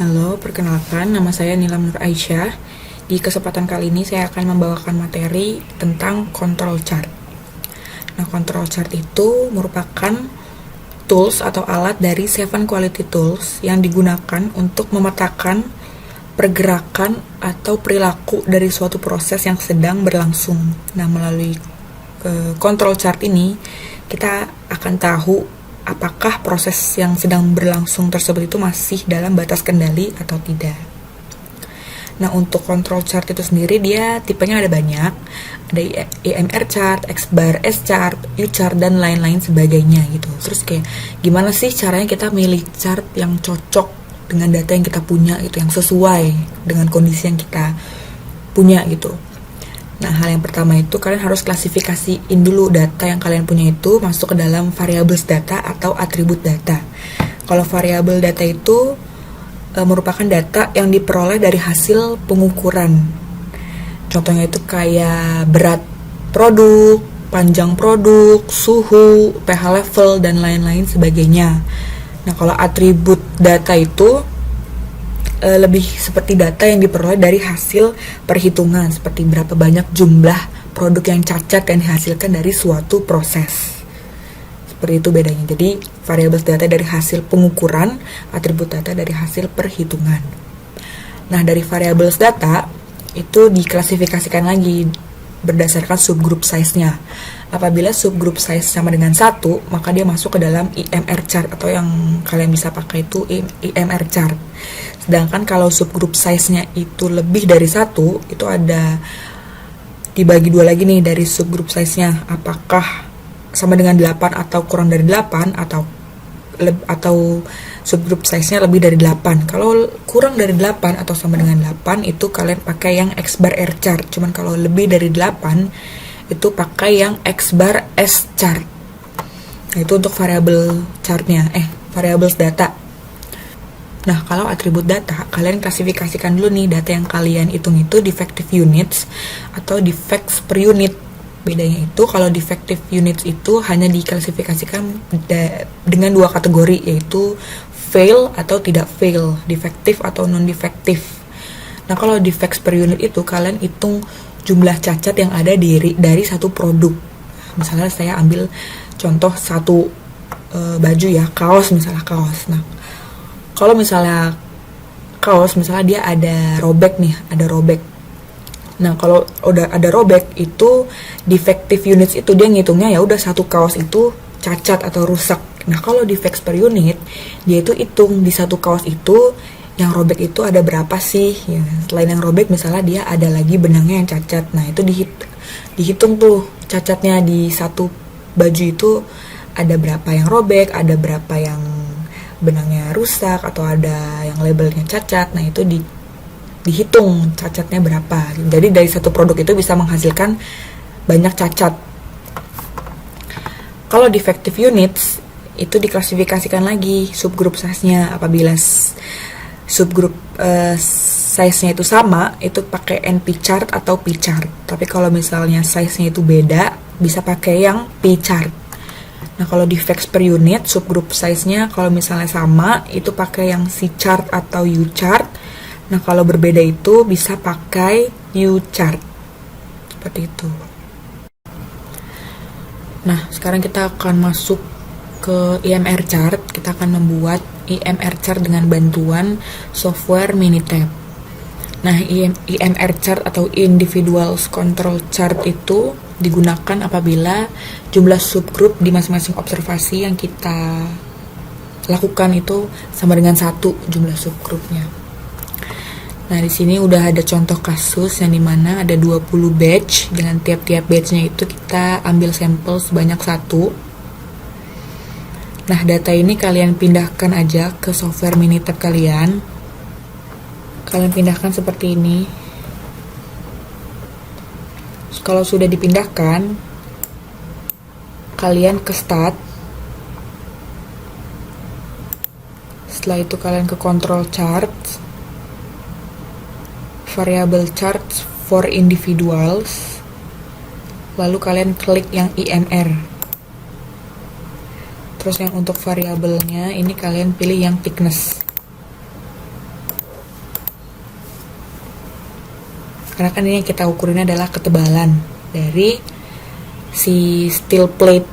Halo, perkenalkan nama saya Nilam Nur Aisyah. Di kesempatan kali ini saya akan membawakan materi tentang control chart. Nah, control chart itu merupakan tools atau alat dari 7 Quality Tools yang digunakan untuk memetakan pergerakan atau perilaku dari suatu proses yang sedang berlangsung. Nah, melalui control chart ini kita akan tahu apakah proses yang sedang berlangsung tersebut itu masih dalam batas kendali atau tidak. Nah, untuk control chart itu sendiri dia tipenya ada banyak. Ada EMR chart, X-bar, S chart, U chart, dan lain-lain sebagainya gitu. Terus kayak gimana sih caranya kita milih chart yang cocok dengan data yang kita punya gitu, yang sesuai dengan kondisi yang kita punya gitu. Nah, hal yang pertama itu kalian harus klasifikasiin dulu data yang kalian punya itu masuk ke dalam variables data atau atribut data. Kalau variabel data itu merupakan data yang diperoleh dari hasil pengukuran. Contohnya itu kayak berat produk, panjang produk, suhu, pH level, dan lain-lain sebagainya. Nah, kalau atribut data itu lebih seperti data yang diperoleh dari hasil perhitungan, seperti berapa banyak jumlah produk yang cacat yang dihasilkan dari suatu proses. Seperti itu bedanya. Jadi variabel data dari hasil pengukuran, atribut data dari hasil perhitungan. Nah, dari variabel data itu diklasifikasikan lagi berdasarkan subgroup size-nya. Apabila subgroup size sama dengan 1, maka dia masuk ke dalam EMR chart, atau yang kalian bisa pakai itu EMR chart. Sedangkan kalau subgroup size-nya itu lebih dari 1, itu ada dibagi dua lagi nih dari subgroup size-nya. Apakah sama dengan 8 atau kurang dari 8, atau subgroup size-nya lebih dari 8. Kalau kurang dari 8 atau sama dengan 8, itu kalian pakai yang X-bar R chart. Cuman kalau lebih dari 8, itu pakai yang X-bar S chart. Nah, itu untuk variabel chartnya, variabel data. Nah, kalau atribut data, kalian klasifikasikan dulu nih data yang kalian hitung itu defective units atau defects per unit. Bedanya itu kalau defective units itu hanya diklasifikasikan dengan dua kategori, yaitu fail atau tidak fail, defective atau non-defective. Nah, kalau defects per unit itu kalian hitung jumlah cacat yang ada dari satu produk. Misalnya saya ambil contoh satu baju ya, kaos misalnya kaos. Nah, kalau misalnya kaos misalnya dia ada robek nih, ada robek. Nah, kalau udah ada robek itu defective units itu dia ngitungnya ya udah satu kaos itu cacat atau rusak. Nah, kalau defects per unit dia itu hitung di satu kaos itu yang robek itu ada berapa sih ya. Selain yang robek misalnya dia ada lagi benangnya yang cacat. Nah, itu dihitung tuh cacatnya di satu baju itu ada berapa yang robek, ada berapa yang benangnya rusak, atau ada yang labelnya cacat. Nah, itu dihitung cacatnya berapa. Jadi dari satu produk itu bisa menghasilkan banyak cacat. Kalau defective units itu diklasifikasikan lagi subgroup size-nya. Apabila subgroup size-nya itu sama, itu pakai NP chart atau P chart. Tapi kalau misalnya size-nya itu beda, bisa pakai yang P chart. Nah, kalau defects per unit subgroup size-nya kalau misalnya sama, itu pakai yang C chart atau U chart. Nah, kalau berbeda itu bisa pakai U chart. Seperti itu. Nah, sekarang kita akan masuk ke EMR chart. Kita akan membuat EMR chart dengan bantuan software Minitab. Nah, EMR chart atau Individuals Control Chart itu digunakan apabila jumlah subgroup di masing-masing observasi yang kita lakukan itu sama dengan 1 jumlah subgrupnya. Nah, di sini udah ada contoh kasus yang dimana ada 20 batch. Dengan tiap-tiap batchnya itu kita ambil sampel sebanyak 1. Nah, data ini kalian pindahkan aja ke software Minitab kalian. Kalian pindahkan seperti ini. Kalau sudah dipindahkan, kalian ke start. Setelah itu kalian ke control chart, variable chart for individuals, lalu kalian klik yang EMR. Terus yang untuk variabelnya ini kalian pilih yang thickness. Karena kan ini yang kita ukurin adalah ketebalan dari si steel plate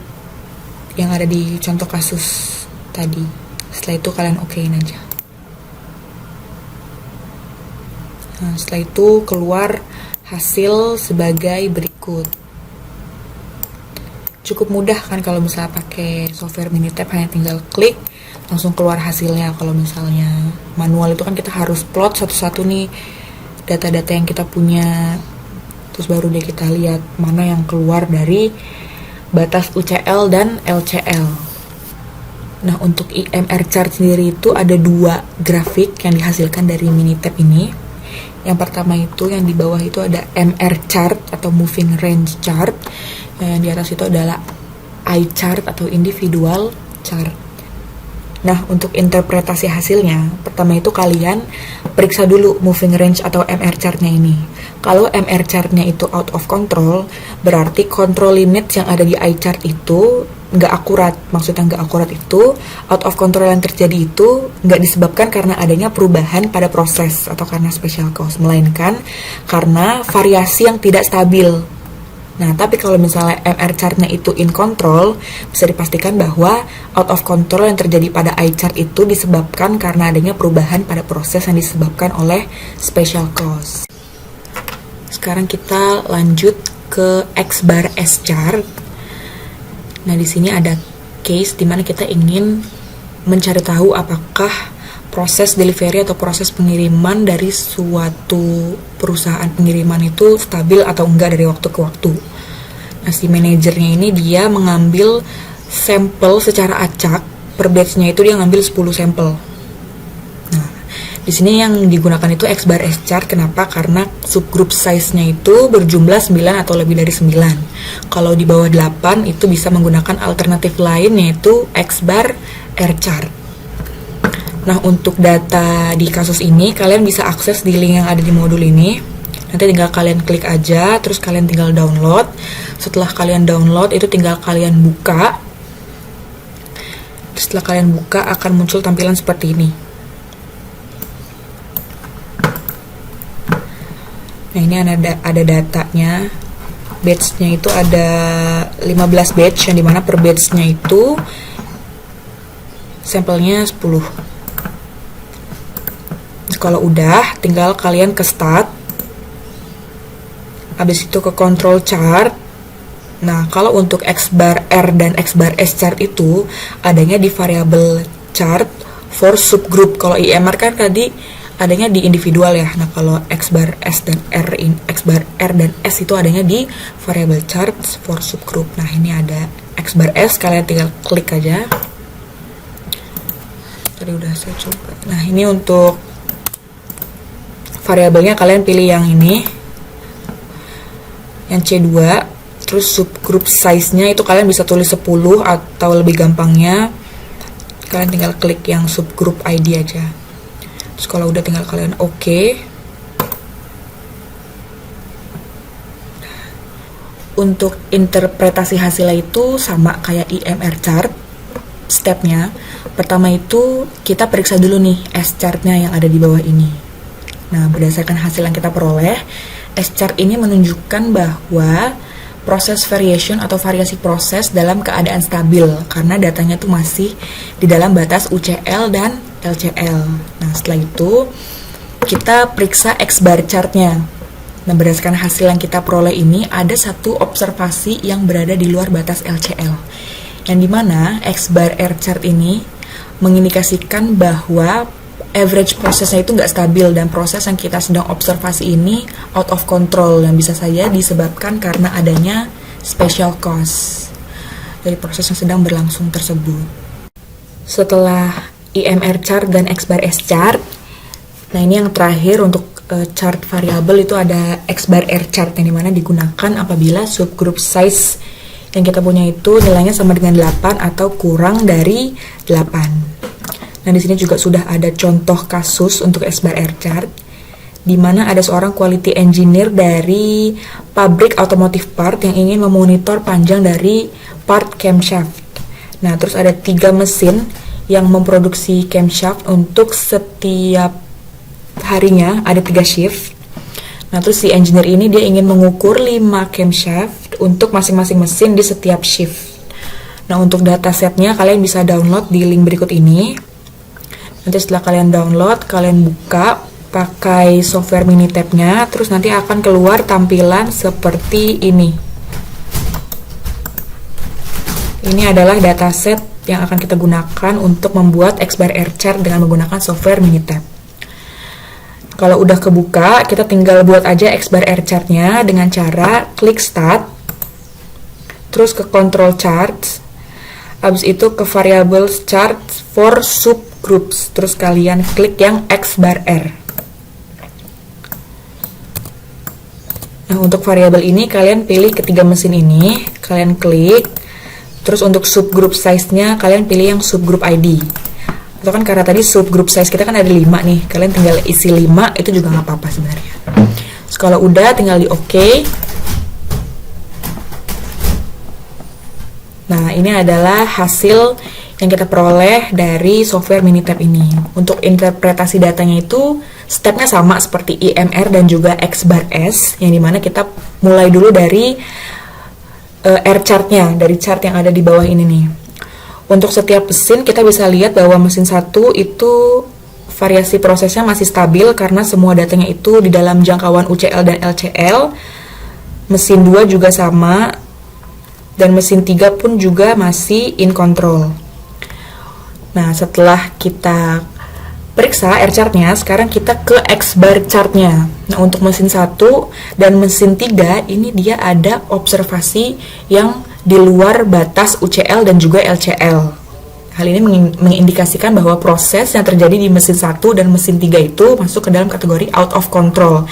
yang ada di contoh kasus tadi. Setelah itu kalian okein aja. Nah, setelah itu keluar hasil sebagai berikut. Cukup mudah kan kalau misalnya pakai software Minitab, hanya tinggal klik langsung keluar hasilnya. Kalau misalnya manual itu kan kita harus plot satu-satu nih data-data yang kita punya, terus baru deh kita lihat mana yang keluar dari batas UCL dan LCL. Nah, untuk IMR chart sendiri itu ada 2 grafik yang dihasilkan dari Minitab ini. Yang pertama itu yang di bawah itu ada MR chart atau moving range chart. Yang di atas itu adalah eye chart atau individual chart. Nah, untuk interpretasi hasilnya, pertama itu kalian periksa dulu moving range atau MR chartnya ini. Kalau MR chartnya itu out of control, berarti control limit yang ada di eye chart itu nggak akurat. Maksudnya nggak akurat itu, out of control yang terjadi itu nggak disebabkan karena adanya perubahan pada proses atau karena special cause, melainkan karena variasi yang tidak stabil. Nah, tapi kalau misalnya MR chartnya itu in control, bisa dipastikan bahwa out of control yang terjadi pada eye chart itu disebabkan karena adanya perubahan pada proses yang disebabkan oleh special cause. Sekarang kita lanjut ke X bar S chart. Nah, di sini ada case di mana kita ingin mencari tahu apakah proses delivery atau proses pengiriman dari suatu perusahaan pengiriman itu stabil atau enggak dari waktu ke waktu. Nah, si manajernya ini dia mengambil sampel secara acak, per batch-nya itu dia ngambil 10 sampel. Nah, di sini yang digunakan itu X bar S chart. Kenapa? Karena subgroup size-nya itu berjumlah 9 atau lebih dari 9. Kalau di bawah 8 itu bisa menggunakan alternatif lain yaitu X bar R chart. Nah, untuk data di kasus ini kalian bisa akses di link yang ada di modul ini. Nanti tinggal kalian klik aja, terus kalian tinggal download. Setelah kalian download itu tinggal kalian buka. Setelah kalian buka akan muncul tampilan seperti ini. Nah, ini ada datanya. Batch-nya itu ada 15 batch, yang dimana per batch-nya itu sampelnya 10. Kalau udah, tinggal kalian ke start, habis itu ke control chart. Nah, kalau untuk X bar R dan X bar S chart itu adanya di variable chart for subgroup. Kalau IMR kan tadi adanya di individual ya. Nah, kalau X bar S dan X bar R dan S itu adanya di variable chart for subgroup. Nah, ini ada X bar S, kalian tinggal klik aja. Tadi udah saya coba. Nah, ini untuk variabelnya kalian pilih yang ini, yang C2. Terus subgroup size-nya itu kalian bisa tulis 10 atau lebih gampangnya kalian tinggal klik yang subgroup ID aja. Terus kalau udah tinggal kalian oke. Untuk interpretasi hasilnya itu sama kayak IMR chart. Stepnya pertama itu kita periksa dulu nih S chart-nya yang ada di bawah ini. Nah, berdasarkan hasil yang kita peroleh, S chart ini menunjukkan bahwa proses variation atau variasi proses dalam keadaan stabil karena datanya tuh masih di dalam batas UCL dan LCL. Nah, setelah itu kita periksa X bar chart-nya. Nah, berdasarkan hasil yang kita peroleh ini ada satu observasi yang berada di luar batas LCL, yang dimana X bar R chart ini mengindikasikan bahwa average prosesnya itu nggak stabil dan proses yang kita sedang observasi ini out of control yang bisa saja disebabkan karena adanya special cause dari proses yang sedang berlangsung tersebut. Setelah IMR chart dan X bar S chart, nah ini yang terakhir untuk chart variabel itu ada X bar R chart yang dimana digunakan apabila subgroup size yang kita punya itu nilainya sama dengan 8 atau kurang dari 8. Nah, di sini juga sudah ada contoh kasus untuk X bar R chart, di mana ada seorang quality engineer dari pabrik otomotif part yang ingin memonitor panjang dari part camshaft. Nah, terus ada 3 mesin yang memproduksi camshaft untuk setiap harinya, ada 3 shift. Nah, terus si engineer ini dia ingin mengukur 5 camshaft untuk masing-masing mesin di setiap shift. Nah, untuk datasetnya kalian bisa download di link berikut ini. Nanti setelah kalian download, kalian buka pakai software Minitab-nya, terus nanti akan keluar tampilan seperti ini. Ini adalah dataset yang akan kita gunakan untuk membuat X-bar R chart dengan menggunakan software Minitab. Kalau udah kebuka, kita tinggal buat aja X-bar R chart-nya dengan cara klik Start, terus ke Control Charts, habis itu ke Variables Chart for Subgroups, terus kalian klik yang X-bar R. Nah, untuk variabel ini kalian pilih ketiga mesin ini, kalian klik, terus untuk subgroup size-nya kalian pilih yang subgroup ID. Itu kan karena tadi subgroup size kita kan ada 5 nih, kalian tinggal isi 5, itu juga nggak apa-apa sebenarnya. Terus kalau udah tinggal di OK. Nah, ini adalah hasil yang kita peroleh dari software Minitab ini. Untuk interpretasi datanya itu stepnya sama seperti IMR dan juga X-bar S, yang dimana kita mulai dulu dari R chart-nya, dari chart yang ada di bawah ini nih. Untuk setiap mesin kita bisa lihat bahwa mesin 1 itu variasi prosesnya masih stabil karena semua datanya itu di dalam jangkauan UCL dan LCL. Mesin 2 juga sama, dan mesin 3 pun juga masih in control. Nah, setelah kita periksa R chart-nya, sekarang kita ke X-bar chart-nya. Nah, untuk mesin 1 dan mesin 3 ini dia ada observasi yang di luar batas UCL dan juga LCL. Hal ini mengindikasikan bahwa proses yang terjadi di mesin 1 dan mesin 3 itu masuk ke dalam kategori out of control,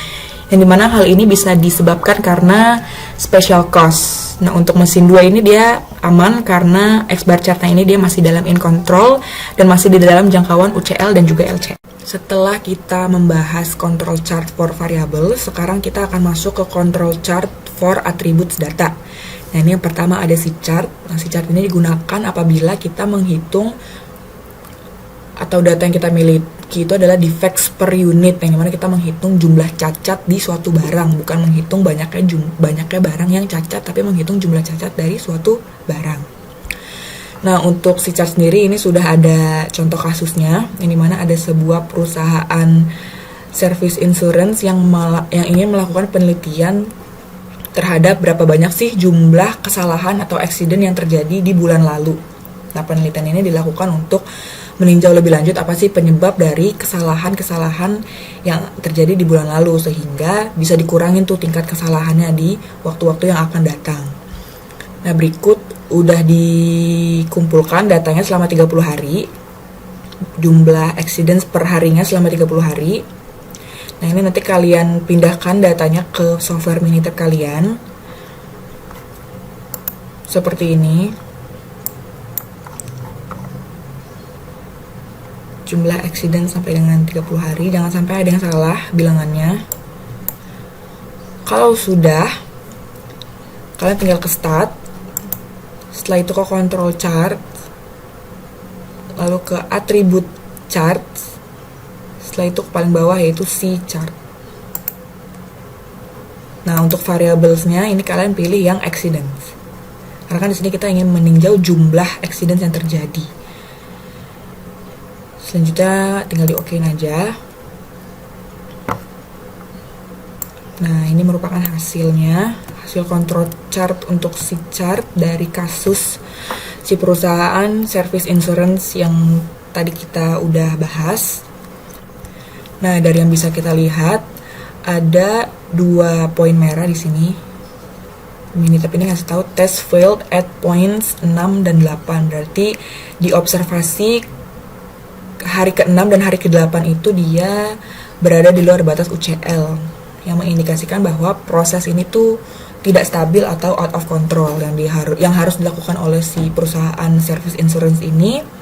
yang dimana hal ini bisa disebabkan karena special cause. Nah, untuk mesin 2 ini dia aman karena X-bar chart-nya ini dia masih dalam in control dan masih di dalam jangkauan UCL dan juga LCL. Setelah kita membahas control chart for variable, sekarang kita akan masuk ke control chart for attributes data. Nah, ini yang pertama ada si chart. Nah, si chart ini digunakan apabila kita menghitung atau data yang kita miliki itu adalah defects per unit, yang dimana kita menghitung jumlah cacat di suatu barang, bukan menghitung banyaknya barang yang cacat, tapi menghitung jumlah cacat dari suatu barang. Nah, untuk si chart sendiri ini sudah ada contoh kasusnya, yang dimana ada sebuah perusahaan service insurance yang ingin melakukan penelitian terhadap berapa banyak sih jumlah kesalahan atau accident yang terjadi di bulan lalu. Nah, penelitian ini dilakukan untuk meninjau lebih lanjut apa sih penyebab dari kesalahan-kesalahan yang terjadi di bulan lalu, sehingga bisa dikurangin tuh tingkat kesalahannya di waktu-waktu yang akan datang. Nah, berikut udah dikumpulkan datanya selama 30 hari, jumlah accidents per harinya selama 30 hari. Nah, ini nanti kalian pindahkan datanya ke software Minitab kalian. Seperti ini. Jumlah accident sampai dengan 30 hari. Jangan sampai ada yang salah bilangannya. Kalau sudah, kalian tinggal ke Start. Setelah itu ke Control Chart. Lalu ke Attribute Chart. Setelah itu ke paling bawah yaitu C chart. Nah, untuk variablesnya ini kalian pilih yang accidents. Karena kan di sini kita ingin meninjau jumlah accidents yang terjadi. Selanjutnya tinggal di OK-in aja. Nah, ini merupakan hasilnya, hasil control chart untuk C chart dari kasus si perusahaan service insurance yang tadi kita udah bahas. Nah, dari yang bisa kita lihat ada 2 poin merah di sini. Minitab ini ngasih tahu test failed at points 6 dan 8. Berarti di observasi hari ke-6 dan hari ke-8 itu dia berada di luar batas UCL, yang mengindikasikan bahwa proses ini tuh tidak stabil atau out of control, yang harus dilakukan oleh si perusahaan service insurance ini.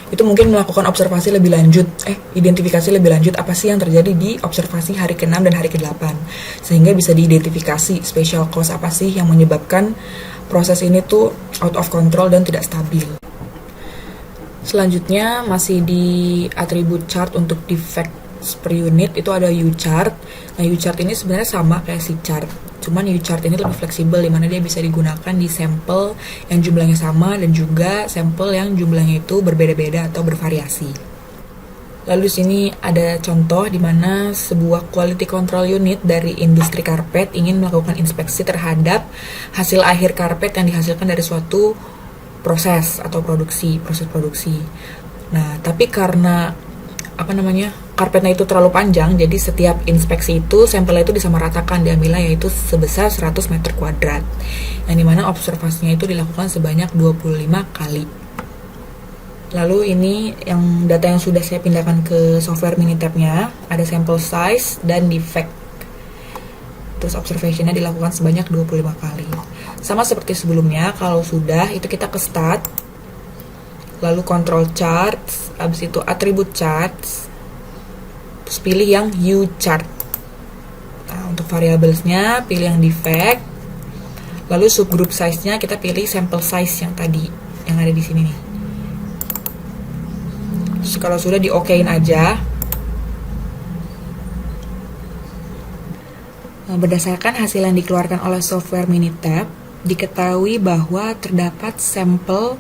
Itu mungkin melakukan observasi lebih lanjut, identifikasi lebih lanjut apa sih yang terjadi di observasi hari ke-6 dan hari ke-8, sehingga bisa diidentifikasi special cause apa sih yang menyebabkan proses ini tuh out of control dan tidak stabil. Selanjutnya masih di attribute chart untuk defect per unit itu ada U-chart. Nah, U-chart ini sebenarnya sama kayak C-chart. Cuman U-chart ini lebih fleksibel, dimana dia bisa digunakan di sampel yang jumlahnya sama dan juga sampel yang jumlahnya itu berbeda-beda atau bervariasi. Lalu di sini ada contoh di mana sebuah quality control unit dari industri karpet ingin melakukan inspeksi terhadap hasil akhir karpet yang dihasilkan dari suatu proses atau proses produksi. Nah, tapi karena karpetnya itu terlalu panjang, jadi setiap inspeksi itu sampelnya itu disamaratakan, diambilnya yaitu sebesar 100 meter kuadrat, yang dimana observasinya itu dilakukan sebanyak 25 kali. Lalu ini yang data yang sudah saya pindahkan ke software Minitab-nya, ada sample size dan defect. Terus observation-nya dilakukan sebanyak 25 kali. Sama seperti sebelumnya, kalau sudah itu kita ke start, lalu control charts, habis itu attribute charts, terus pilih yang U-chart. Nah, untuk variablesnya pilih yang defect, lalu subgroup size-nya kita pilih sample size yang tadi, yang ada di sini nih. Terus kalau sudah di-okein aja. Nah, berdasarkan hasil yang dikeluarkan oleh software Minitab, diketahui bahwa terdapat sampel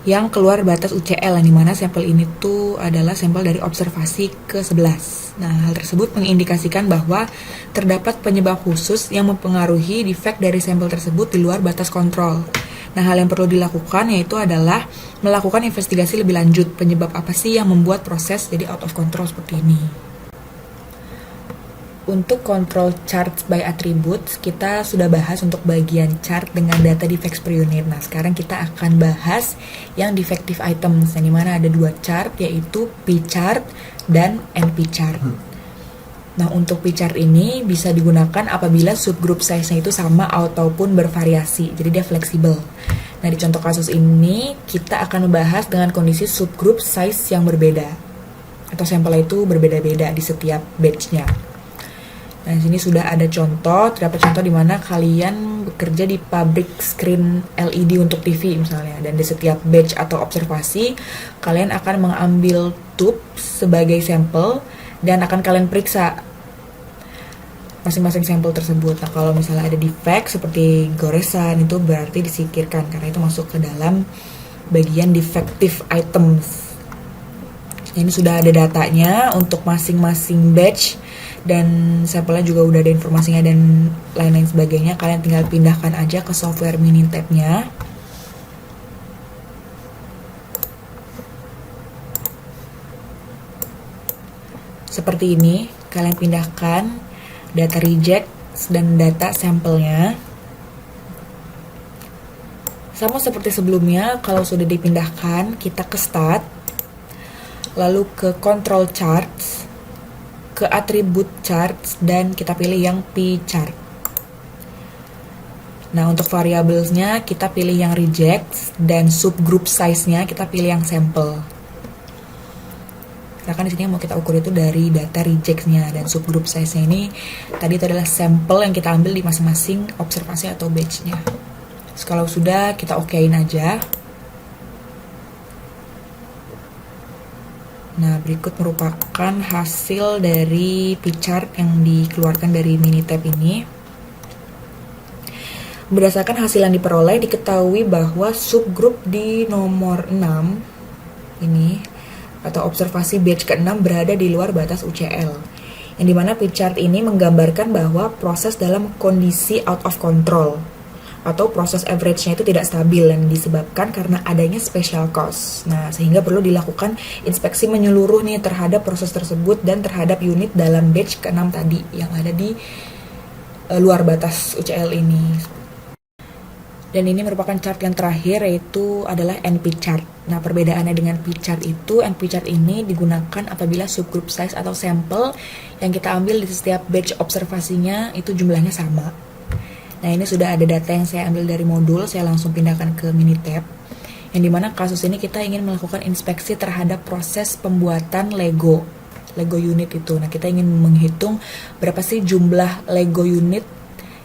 yang keluar batas UCL, yang dimana sampel ini tuh adalah sampel dari observasi ke-11. Nah, hal tersebut mengindikasikan bahwa terdapat penyebab khusus yang mempengaruhi defect dari sampel tersebut di luar batas kontrol. Nah, hal yang perlu dilakukan yaitu adalah melakukan investigasi lebih lanjut, penyebab apa sih yang membuat proses jadi out of control seperti ini. Untuk control charts by attributes, kita sudah bahas untuk bagian chart dengan data defects per unit. Nah, sekarang kita akan bahas yang defective items, yang dimana ada dua chart, yaitu P-chart dan NP-chart. Nah, untuk P-chart ini bisa digunakan apabila subgroup size-nya itu sama ataupun bervariasi, jadi dia fleksibel. Nah, di contoh kasus ini, kita akan membahas dengan kondisi subgroup size yang berbeda, atau sampelnya itu berbeda-beda di setiap batch-nya. Nah, di sini sudah ada contoh, terdapat contoh di mana kalian bekerja di pabrik screen LED untuk TV misalnya, dan di setiap batch atau observasi, kalian akan mengambil tube sebagai sampel dan akan kalian periksa masing-masing sampel tersebut. Nah, kalau misalnya ada defect seperti goresan, itu berarti disingkirkan karena itu masuk ke dalam bagian defective items. Nah, ini sudah ada datanya untuk masing-masing batch, dan sampelnya juga udah ada informasinya dan lain-lain sebagainya. Kalian tinggal pindahkan aja ke software Minitab-nya. Seperti ini, kalian pindahkan data reject dan data sampelnya. Sama seperti sebelumnya, kalau sudah dipindahkan, kita ke start, lalu ke control charts, ke attribute charts, dan kita pilih yang P-chart. Nah, untuk variablesnya kita pilih yang reject, dan subgroup size-nya kita pilih yang sample. Karena kan di sini yang mau kita ukur itu dari data reject-nya, dan subgroup size-nya ini tadi itu adalah sampel yang kita ambil di masing-masing observasi atau batch-nya. Terus kalau sudah, kita okein aja. Nah, berikut merupakan hasil dari P-chart yang dikeluarkan dari Minitab ini. Berdasarkan hasil yang diperoleh, diketahui bahwa subgroup di nomor 6 ini, atau observasi batch ke-6 berada di luar batas UCL. Yang dimana P-chart ini menggambarkan bahwa proses dalam kondisi out of control, atau proses average-nya itu tidak stabil dan disebabkan karena adanya special cause. Nah, sehingga perlu dilakukan inspeksi menyeluruh nih terhadap proses tersebut dan terhadap unit dalam batch ke-6 tadi yang ada di luar batas UCL ini. Dan ini merupakan chart yang terakhir, yaitu adalah NP-chart. Nah, perbedaannya dengan P-chart itu, NP-chart ini digunakan apabila subgroup size atau sampel yang kita ambil di setiap batch observasinya itu jumlahnya sama. Nah, ini sudah ada data yang saya ambil dari modul, saya langsung pindahkan ke Minitab. Yang dimana kasus ini kita ingin melakukan inspeksi terhadap proses pembuatan Lego unit itu. Nah, kita ingin menghitung berapa sih jumlah Lego unit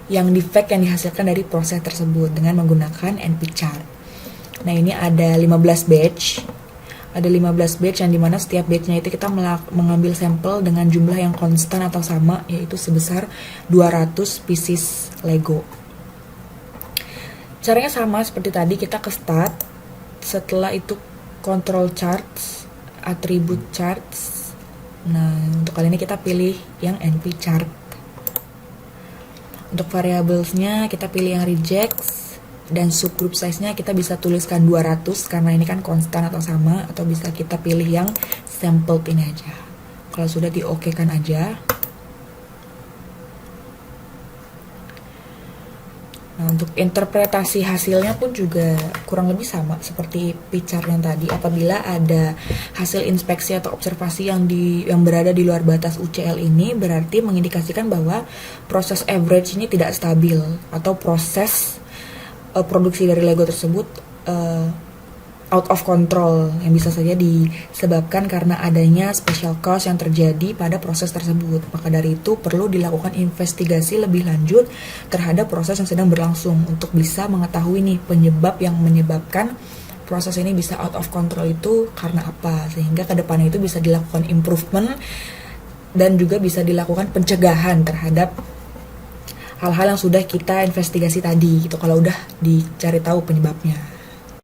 yang defect yang dihasilkan dari proses tersebut dengan menggunakan NP-chart. Nah, ini ada 15 batch, Ada 15 batch yang dimana setiap batchnya itu kita mengambil sampel dengan jumlah yang konstan atau sama, yaitu sebesar 200 pieces Lego. Caranya sama seperti tadi, kita ke start, setelah itu control charts, attribute charts. Nah, untuk kali ini kita pilih yang NP chart. Untuk variablesnya kita pilih yang rejects, dan subgroup size-nya kita bisa tuliskan 200 karena ini kan konstan atau sama, atau bisa kita pilih yang sampled ini aja. Kalau sudah di-oke-kan aja. Nah, untuk interpretasi hasilnya pun juga kurang lebih sama seperti P-chart yang tadi. Apabila ada hasil inspeksi atau observasi yang berada di luar batas UCL ini, berarti mengindikasikan bahwa proses average ini tidak stabil, atau proses produksi dari Lego tersebut out of control, yang bisa saja disebabkan karena adanya special cause yang terjadi pada proses tersebut. Maka dari itu perlu dilakukan investigasi lebih lanjut terhadap proses yang sedang berlangsung untuk bisa mengetahui nih penyebab yang menyebabkan proses ini bisa out of control itu karena apa, sehingga kedepannya itu bisa dilakukan improvement dan juga bisa dilakukan pencegahan terhadap hal-hal yang sudah kita investigasi tadi gitu, kalau udah dicari tahu penyebabnya.